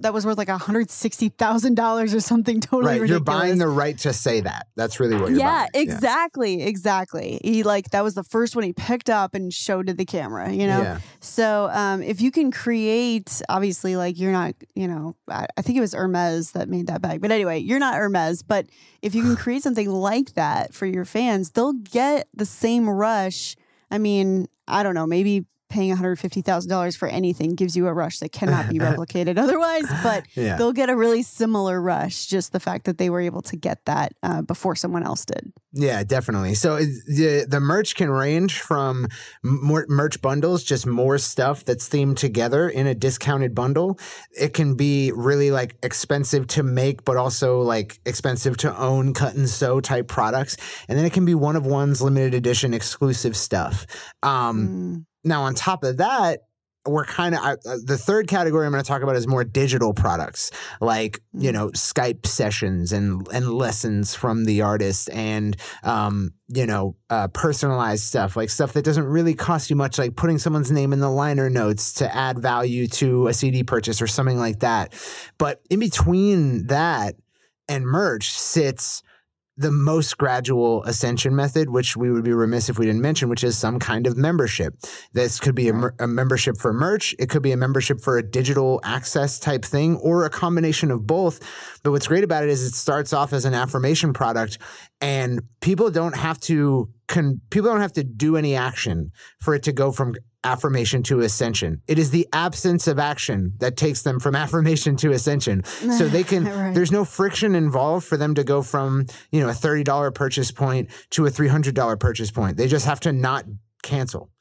that was worth like $160,000 or something totally right. ridiculous. You're buying the right to say that. That's really what you're buying. Exactly. He that was the first one he picked up and showed to the camera, you know? Yeah. So if you can create, obviously, like you're not, you know, I think it was Hermes that made that bag. But anyway, you're not Hermes. But if you can create something like that for your fans, they'll get the same rush. I mean, I don't know, maybe paying $150,000 for anything gives you a rush that cannot be replicated otherwise, but they'll get a really similar rush, just the fact that they were able to get that before someone else did. Yeah, definitely. So the merch can range from more merch bundles, just more stuff that's themed together in a discounted bundle. It can be really like expensive to make, but also like expensive to own, cut and sew type products. And then it can be one of one's limited edition exclusive stuff. Now, on top of that, we're kind of the third category I'm going to talk about is more digital products, like, you know, Skype sessions and lessons from the artist and, you know, personalized stuff, like stuff that doesn't really cost you much, like putting someone's name in the liner notes to add value to a CD purchase or something like that. But in between that and merch sits the most gradual ascension method, which we would be remiss if we didn't mention, which is some kind of membership. This could be a membership for merch. It could be a membership for a digital access type thing, or a combination of both. But what's great about it is it starts off as an affirmation product, and people don't have to do any action for it to go from affirmation to ascension. It is the absence of action that takes them from affirmation to ascension. So they can, there's no friction involved for them to go from, you know, a $30 purchase point to a $300 purchase point. They just have to not cancel.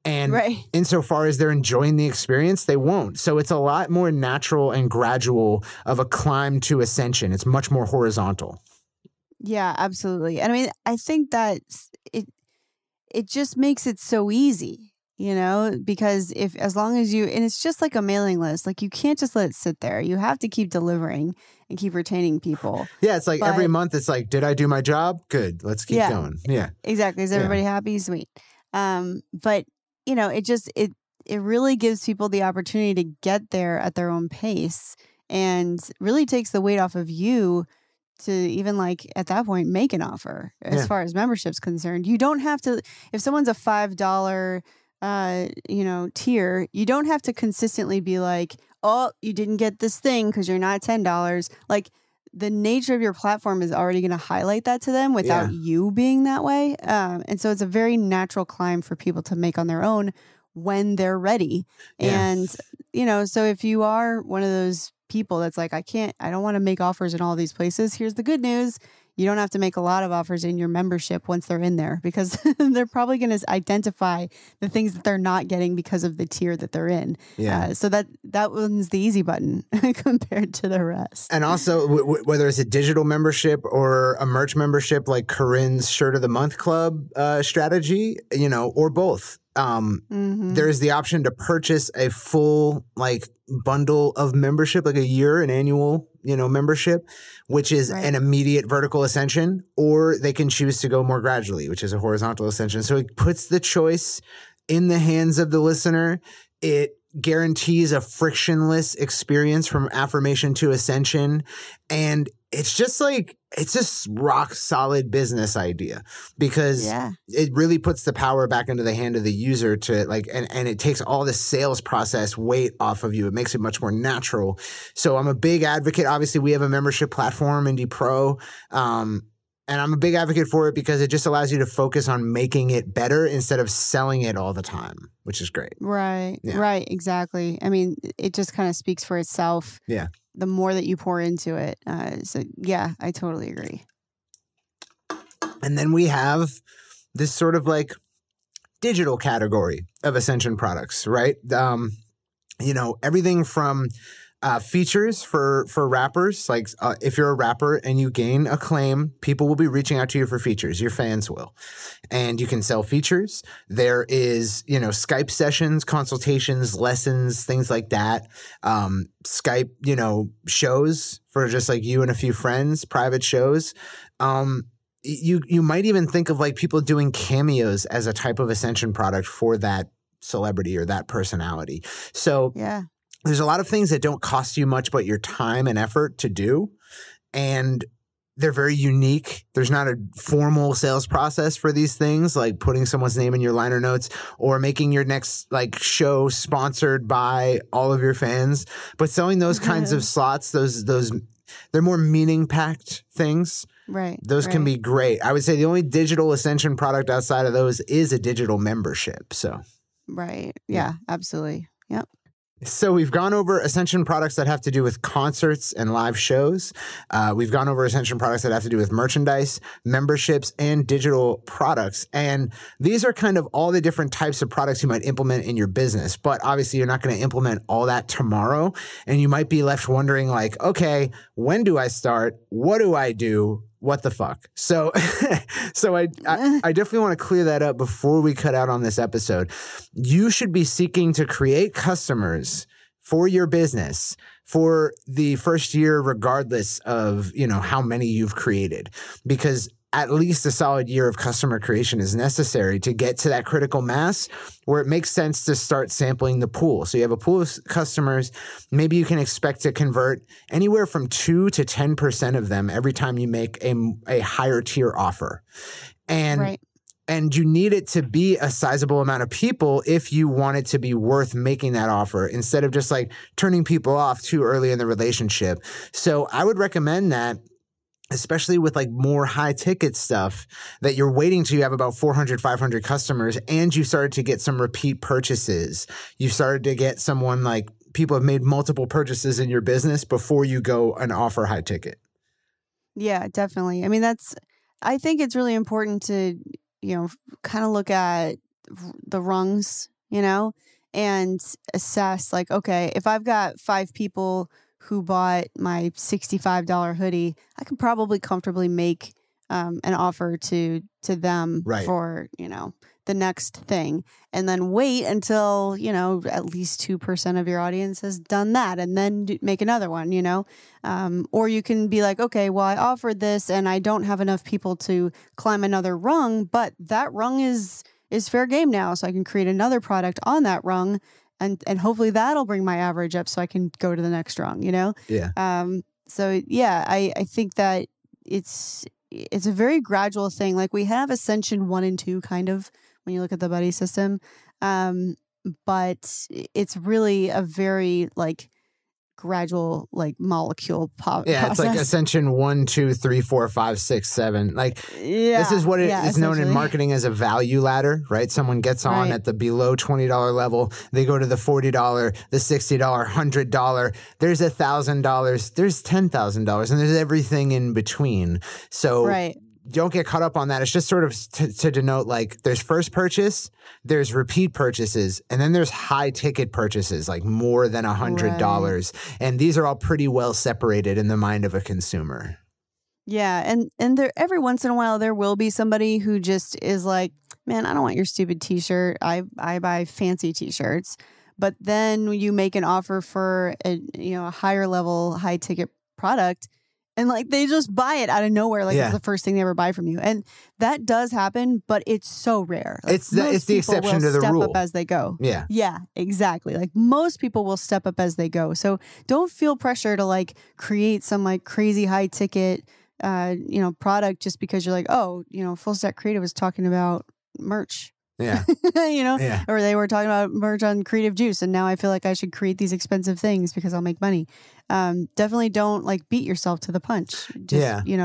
And insofar as they're enjoying the experience, they won't. So it's a lot more natural and gradual of a climb to ascension. It's much more horizontal. Yeah, absolutely. And I mean, I think that it just makes it so easy. You know, because as long as and it's just like a mailing list, like you can't just let it sit there. You have to keep delivering and keep retaining people. Yeah. It's like every month it's like, did I do my job? Good. Let's keep going. Yeah, exactly. Is everybody happy? Sweet. But you know, it really gives people the opportunity to get there at their own pace, and really takes the weight off of you to even, like, at that point, make an offer as far as membership's concerned. You don't have to, if someone's a $5 you know, tier, you don't have to consistently be like, oh, you didn't get this thing because you're not $10. Like, the nature of your platform is already going to highlight that to them without you being that way. And so it's a very natural climb for people to make on their own when they're ready. And, you know, so if you are one of those people that's like, I don't want to make offers in all these places, here's the good news. You don't have to make a lot of offers in your membership once they're in there, because they're probably going to identify the things that they're not getting because of the tier that they're in. Yeah. So that one's the easy button compared to the rest. And also, whether it's a digital membership or a merch membership, like Corrin's Shirt of the Month Club strategy, you know, or both. There's the option to purchase a full, like, bundle of membership, like an annual, you know, membership, which is an immediate vertical ascension, or they can choose to go more gradually, which is a horizontal ascension. So it puts the choice in the hands of the listener. It guarantees a frictionless experience from affirmation to ascension. And it's just like, it's just rock solid business idea, because it really puts the power back into the hand of the user to, like, and it takes all the sales process weight off of you. It makes it much more natural. So I'm a big advocate. Obviously, we have a membership platform, Indie Pro. And I'm a big advocate for it because it just allows you to focus on making it better instead of selling it all the time, which is great. Right. Yeah. Right. Exactly. I mean, it just kind of speaks for itself. Yeah. The more that you pour into it. So yeah, I totally agree. And then we have this sort of like digital category of Ascension products, right? You know, everything from features for rappers, like if you're a rapper and you gain acclaim, people will be reaching out to you for features. Your fans will. And you can sell features. There is, you know, Skype sessions, consultations, lessons, things like that. Skype, you know, shows for just like you and a few friends, private shows. You might even think of like people doing cameos as a type of Ascension product for that celebrity or that personality. So yeah. there's a lot of things that don't cost you much but your time and effort to do. And they're very unique. There's not a formal sales process for these things, like putting someone's name in your liner notes or making your next like show sponsored by all of your fans. But selling those kinds of slots, those they're more meaning packed things. Right. Those can be great. I would say the only digital Ascension product outside of those is a digital membership. So. Right. Yeah, absolutely. Yep. So we've gone over Ascension products that have to do with concerts and live shows. We've gone over Ascension products that have to do with merchandise, memberships, and digital products. And these are kind of all the different types of products you might implement in your business. But obviously, you're not going to implement all that tomorrow. And you might be left wondering like, okay, when do I start? What do I do? What the fuck? So I definitely want to clear that up before we cut out on this episode. You should be seeking to create customers for your business for the first year, regardless of, how many you've created, because at least a solid year of customer creation is necessary to get to that critical mass where it makes sense to start sampling the pool. So you have a pool of customers. Maybe you can expect to convert anywhere from 2 to 10% of them every time you make a higher tier offer. And you need it to be a sizable amount of people if you want it to be worth making that offer instead of just like turning people off too early in the relationship. So I would recommend that, especially with like more high ticket stuff, that you're waiting till you have about 400, 500 customers and you started to get some repeat purchases. You started to get someone like people have made multiple purchases in your business before you go and offer high ticket. Yeah, definitely. I mean, I think it's really important to, kind of look at the rungs, and assess like, okay, if I've got 5 people who bought my $65 hoodie, I can probably comfortably make an offer to them for, the next thing, and then wait until, at least 2% of your audience has done that and then make another one, or you can be like, okay, well, I offered this and I don't have enough people to climb another rung, but that rung is fair game now. So I can create another product on that rung. And hopefully that'll bring my average up so I can go to the next rung, Yeah. So yeah, I think that it's a very gradual thing. Like we have Ascension 1 and 2 kind of when you look at the buddy system. But it's really a very like gradual like molecule process. It's like Ascension 1, 2, 3, 4, 5, 6, 7. Like this is what it is known in marketing as a value ladder, right? Someone gets on at the below $20 level. They go to the $40, the $60, $100. There's $1,000. There's $10,000, and there's everything in between. So don't get caught up on that. It's just sort of to denote like there's first purchase, there's repeat purchases, and then there's high ticket purchases, like more than $100. And these are all pretty well separated in the mind of a consumer. Yeah. And there every once in a while, there will be somebody who just is like, man, I don't want your stupid t-shirt. I buy fancy t-shirts. But then you make an offer for a higher level, high ticket product. And like they just buy it out of nowhere, like it's the first thing they ever buy from you, and that does happen, but it's so rare. Like it's the exception to the rule. Step up as they go. Yeah, exactly. Like most people will step up as they go. So don't feel pressure to like create some like crazy high ticket, product just because you're like, oh, Full Stack Creative was talking about merch. Yeah. Or they were talking about merch on Creative Juice, and now I feel like I should create these expensive things because I'll make money. Definitely don't like beat yourself to the punch. Just,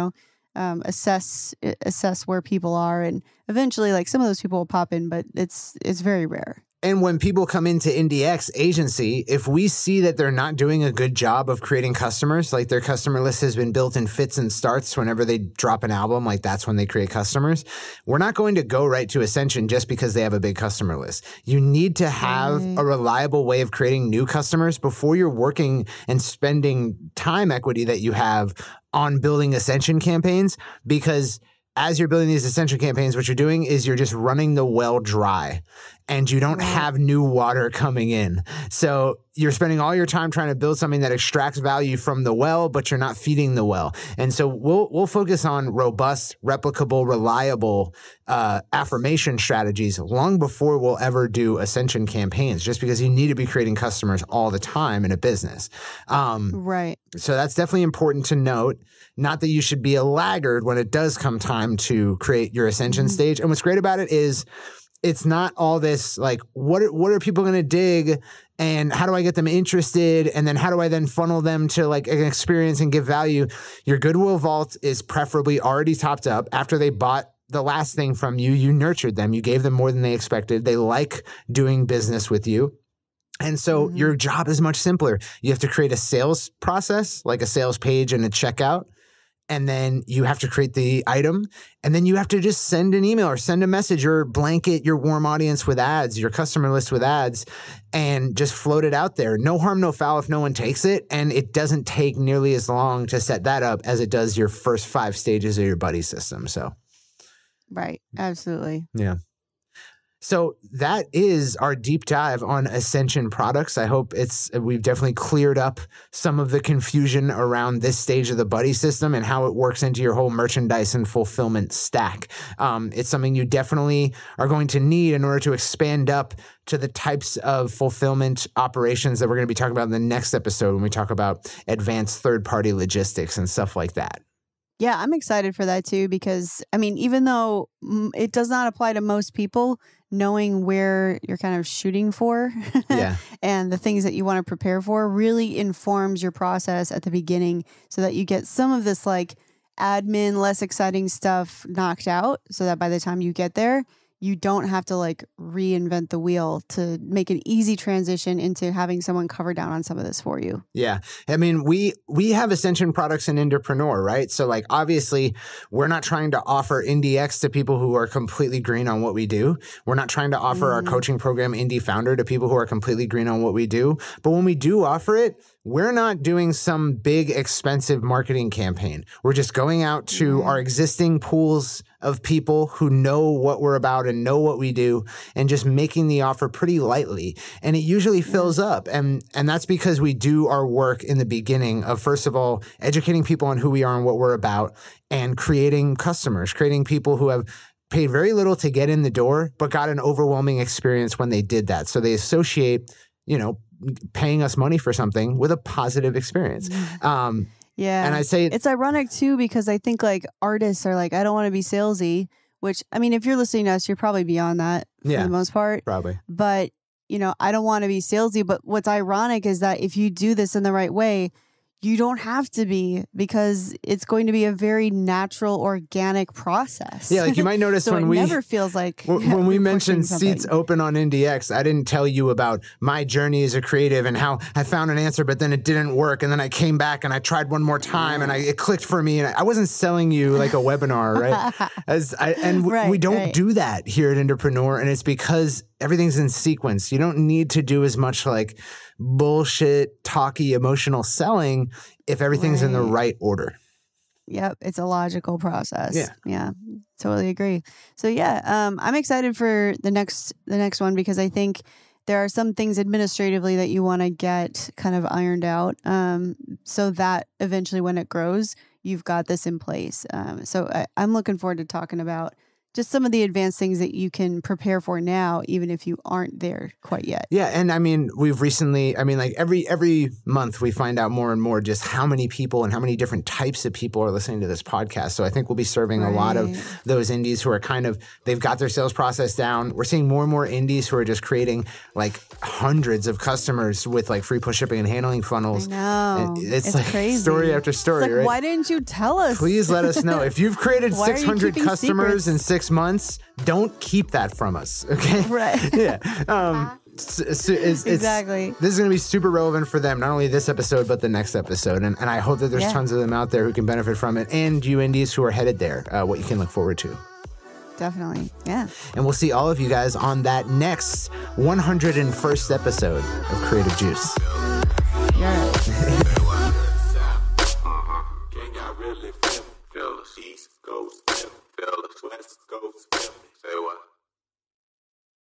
assess where people are, and eventually like some of those people will pop in, but it's very rare. And when people come into IndieX agency, if we see that they're not doing a good job of creating customers, like their customer list has been built in fits and starts whenever they drop an album, like that's when they create customers, we're not going to go right to Ascension just because they have a big customer list. You need to have a reliable way of creating new customers before you're working and spending time equity that you have on building Ascension campaigns, because as you're building these Ascension campaigns, what you're doing is you're just running the well dry. and you don't have new water coming in. So you're spending all your time trying to build something that extracts value from the well, but you're not feeding the well. And so we'll focus on robust, replicable, reliable affirmation strategies long before we'll ever do ascension campaigns, just because you need to be creating customers all the time in a business. Right. So that's definitely important to note. Not that you should be a laggard when it does come time to create your ascension stage. And what's great about it is it's not all this like, what are people going to dig, and how do I get them interested? And then how do I then funnel them to like an experience and give value? Your Goodwill Vault is preferably already topped up. After they bought the last thing from you, you nurtured them. You gave them more than they expected. They like doing business with you. And so your job is much simpler. You have to create a sales process, like a sales page and a checkout. And then you have to create the item, and then you have to just send an email or send a message or blanket your warm audience with ads, your customer list with ads, and just float it out there. No harm, no foul if no one takes it. And it doesn't take nearly as long to set that up as it does your first 5 stages of your buddy system. So, right. Absolutely. Yeah. So that is our deep dive on Ascension products. I hope we've definitely cleared up some of the confusion around this stage of the buddy system and how it works into your whole merchandise and fulfillment stack. It's something you definitely are going to need in order to expand up to the types of fulfillment operations that we're going to be talking about in the next episode when we talk about advanced third-party logistics and stuff like that. Yeah, I'm excited for that too, because I mean, even though it does not apply to most people, knowing where you're kind of shooting for and the things that you want to prepare for really informs your process at the beginning, so that you get some of this like admin, less exciting stuff knocked out, so that by the time you get there, you don't have to like reinvent the wheel to make an easy transition into having someone cover down on some of this for you. Yeah. I mean, we have Ascension products in Indiepreneur, right? So like, obviously we're not trying to offer IndieX to people who are completely green on what we do. We're not trying to offer our coaching program Indie Founder to people who are completely green on what we do. But when we do offer it, we're not doing some big expensive marketing campaign. We're just going out to our existing pools of people who know what we're about and know what we do, and just making the offer pretty lightly. And it usually fills up. And that's because we do our work in the beginning of, first of all, educating people on who we are and what we're about, and creating customers, creating people who have paid very little to get in the door, but got an overwhelming experience when they did that. So they associate, paying us money for something with a positive experience. Yeah. And I say it's ironic too, because I think like artists are like, I don't want to be salesy, which I mean, if you're listening to us, you're probably beyond that for the most part. Probably. But, I don't want to be salesy. But what's ironic is that if you do this in the right way, you don't have to be, because it's going to be a very natural, organic process. Yeah, like you might notice so when it never feels like when we mentioned seats open on IndieX, I didn't tell you about my journey as a creative and how I found an answer, but then it didn't work, and then I came back and I tried one more time, and it clicked for me, and I wasn't selling you like a webinar, right? We don't do that here at Indiepreneur, and it's because everything's in sequence. You don't need to do as much like bullshit, talky, emotional selling if everything's in the right order. Yep. It's a logical process. Yeah. Totally agree. So I'm excited for the next one, because I think there are some things administratively that you want to get kind of ironed out, so that eventually when it grows, you've got this in place. So I'm looking forward to talking about just some of the advanced things that you can prepare for now, even if you aren't there quite yet. Yeah. And I mean, we've recently, like every month we find out more and more just how many people and how many different types of people are listening to this podcast. So I think we'll be serving a lot of those indies who are they've got their sales process down. We're seeing more and more indies who are just creating like hundreds of customers with like free push shipping and handling funnels. I know. It's like crazy. Story after story, it's like, right? Why didn't you tell us? Please let us know. If you've created 600 customers secrets? in 6 months, don't keep that from us, okay? Right. Yeah. Exactly. This is going to be super relevant for them, not only this episode, but the next episode. And I hope that there's tons of them out there who can benefit from it, and you indies who are headed there, what you can look forward to. Definitely. Yeah. And we'll see all of you guys on that next 101st episode of Creative Juice. Yeah. East Coast, West Coast, say what?